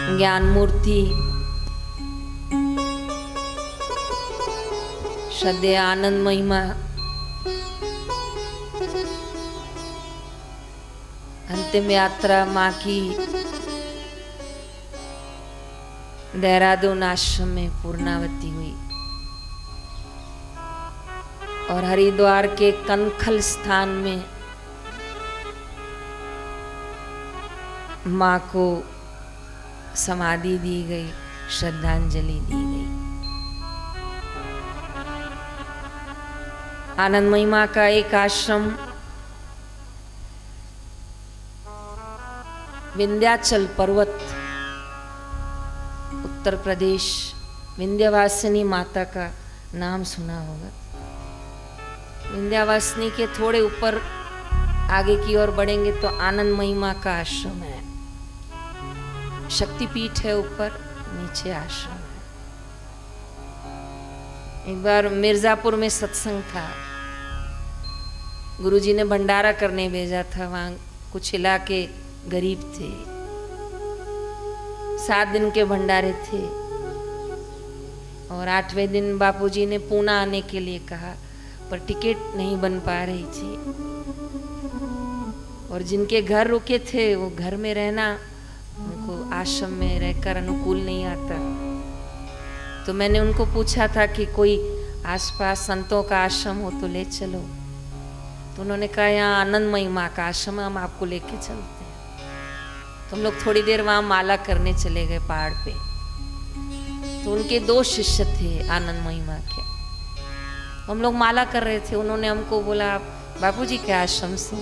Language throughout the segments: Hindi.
ज्ञान मूर्ति श्रद्धेय आनंद महिमा अंतिम यात्रा माँ की देहरादून आश्रम में पूर्णावती हुई और हरिद्वार के कनखल स्थान में माँ को समाधि दी गई, श्रद्धांजलि दी गई। आनंद महिमा का एक आश्रम विंध्याचल पर्वत, उत्तर प्रदेश, विंध्यवासिनी माता का नाम सुना होगा। विंध्यवासिनी के थोड़े ऊपर आगे की ओर बढ़ेंगे तो आनंद महिमा का आश्रम है। शक्तिपीठ है ऊपर, नीचे आश्रम है। एक बार मिर्जापुर में सत्संग था, गुरुजी ने भंडारा करने भेजा था। वहां कुछ इलाके गरीब थे, 7 दिन के भंडारे थे और 8वें दिन बापूजी ने पूना आने के लिए कहा, पर टिकट नहीं बन पा रही थी और जिनके घर रुके थे वो घर में रहना उनको आश्रम में रहकर अनुकूल नहीं आता। तो मैंने उनको पूछा था कि कोई आसपास संतों का आश्रम हो तो ले चलो। तो उन्होंने कहा यहाँ आनंद महिमा का आश्रम, हम आपको लेके चलते हैं। तो हम लोग थोड़ी देर वहाँ माला करने चले गए पहाड़ पे। तो उनके 2 शिष्य थे आनंद महिमा के, हम लोग माला कर रहे थे। उन्होंने हमको बोला आप बापूजी के आश्रम से?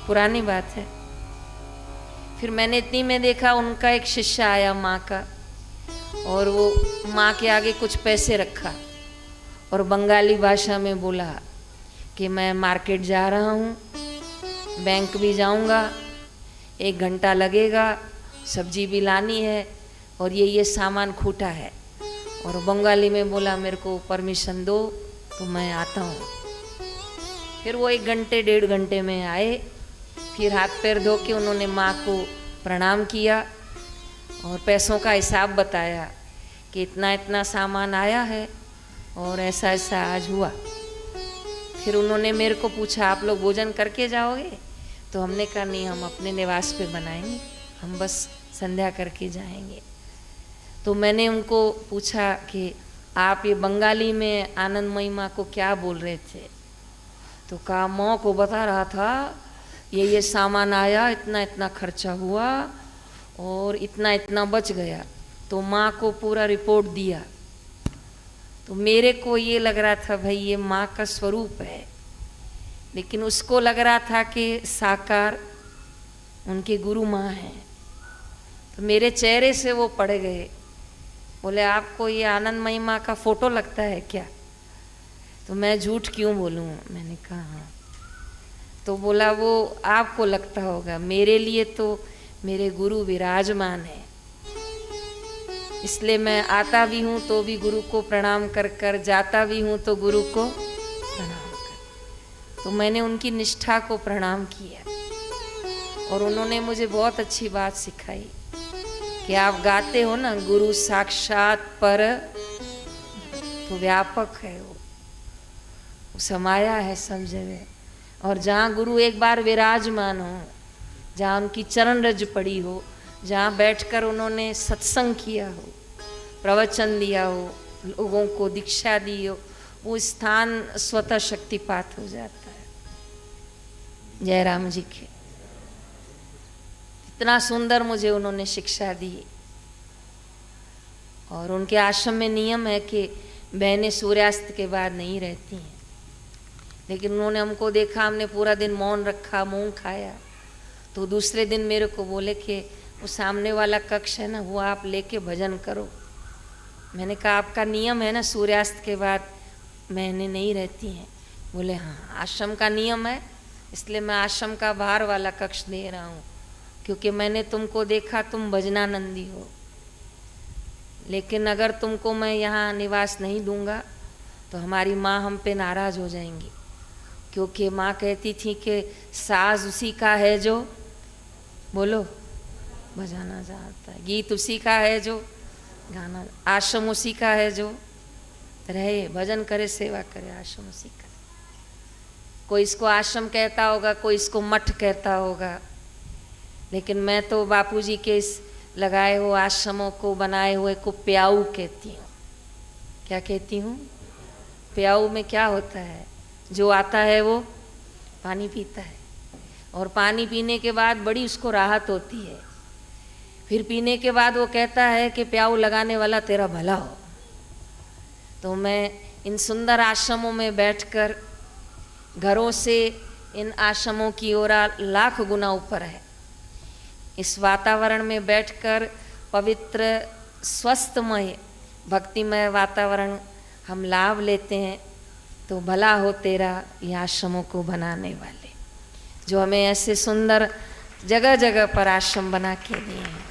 पुरानी बात है। फिर मैंने इतनी में देखा उनका एक शिष्य आया माँ का, और वो माँ के आगे कुछ पैसे रखा और बंगाली भाषा में बोला कि मैं मार्केट जा रहा हूँ, बैंक भी जाऊँगा, 1 घंटा लगेगा, सब्जी भी लानी है और ये सामान खूटा है। और बंगाली में बोला मेरे को परमिशन दो तो मैं आता हूँ। फिर वो 1 घंटे 1.5 घंटे में आए। फिर हाथ पैर धो के उन्होंने माँ को प्रणाम किया और पैसों का हिसाब बताया कि इतना इतना सामान आया है और ऐसा ऐसा आज हुआ। फिर उन्होंने मेरे को पूछा आप लोग भोजन करके जाओगे? तो हमने कहा नहीं, हम अपने निवास पे बनाएंगे, हम बस संध्या करके जाएंगे। तो मैंने उनको पूछा कि आप ये बंगाली में आनंद महिमा को क्या बोल रहे थे? तो कहा माँ को बता रहा था ये सामान आया, इतना इतना खर्चा हुआ और इतना इतना बच गया। तो माँ को पूरा रिपोर्ट दिया। तो मेरे को ये लग रहा था भाई ये माँ का स्वरूप है, लेकिन उसको लग रहा था कि साकार उनके गुरु माँ हैं। तो मेरे चेहरे से वो पड़ गए। बोले आपको ये आनंद महिमा का फोटो लगता है क्या? तो मैं झूठ क्यों बोलूँ? मैंने कहा हाँ। तो बोला वो आपको लगता होगा, मेरे लिए तो मेरे गुरु विराजमान है, इसलिए मैं आता भी हूँ तो भी गुरु को प्रणाम कर कर, जाता भी हूँ तो गुरु को प्रणाम कर। तो मैंने उनकी निष्ठा को प्रणाम किया और उन्होंने मुझे बहुत अच्छी बात सिखाई कि आप गाते हो ना गुरु साक्षात पर, तो व्यापक है, वो समाया है सब जगह। और जहाँ गुरु एक बार विराजमान हो, जहाँ उनकी चरण रज पड़ी हो, जहाँ बैठकर उन्होंने सत्संग किया हो, प्रवचन दिया हो, लोगों को दीक्षा दी हो, वो स्थान स्वतः शक्तिपात हो जाता है। जय राम जी के। इतना सुंदर मुझे उन्होंने शिक्षा दी। और उनके आश्रम में नियम है कि बहनें सूर्यास्त के बाद नहीं रहती हैं, लेकिन उन्होंने हमको देखा, हमने पूरा दिन मौन रखा, मूंग खाया। तो दूसरे दिन मेरे को बोले कि वो सामने वाला कक्ष है ना, वो आप लेके भजन करो। मैंने कहा आपका नियम है ना सूर्यास्त के बाद बहनें नहीं रहती हैं? बोले हाँ, आश्रम का नियम है, इसलिए मैं आश्रम का बाहर वाला कक्ष दे रहा हूँ, क्योंकि मैंने तुमको देखा तुम भजनानंदी हो। लेकिन अगर तुमको मैं यहाँ निवास नहीं दूंगा तो हमारी माँ हम पे नाराज़ हो जाएंगी, क्योंकि माँ कहती थी कि साज उसी का है जो, बोलो, बजाना जानता है। गीत उसी का है जो गाना, आश्रम उसी का है जो रहे, भजन करे, सेवा करे, आश्रम उसी का। कोई इसको आश्रम कहता होगा, कोई इसको मठ कहता होगा, लेकिन मैं तो बापूजी के इस लगाए हुए आश्रमों को, बनाए हुए को प्याऊ कहती हूँ। क्या कहती हूँ? प्याऊ में क्या होता है? जो आता है वो पानी पीता है, और पानी पीने के बाद बड़ी उसको राहत होती है। फिर पीने के बाद वो कहता है कि प्याऊ लगाने वाला तेरा भला हो। तो मैं इन सुंदर आश्रमों में बैठकर, घरों से इन आश्रमों की ओर लाख गुना ऊपर है, इस वातावरण में बैठकर पवित्र स्वस्थमय भक्तिमय वातावरण हम लाभ लेते हैं। तो भला हो तेरा ये आश्रमों को बनाने वाले, जो हमें ऐसे सुंदर जगह जगह पर आश्रम बना के दिए हैं।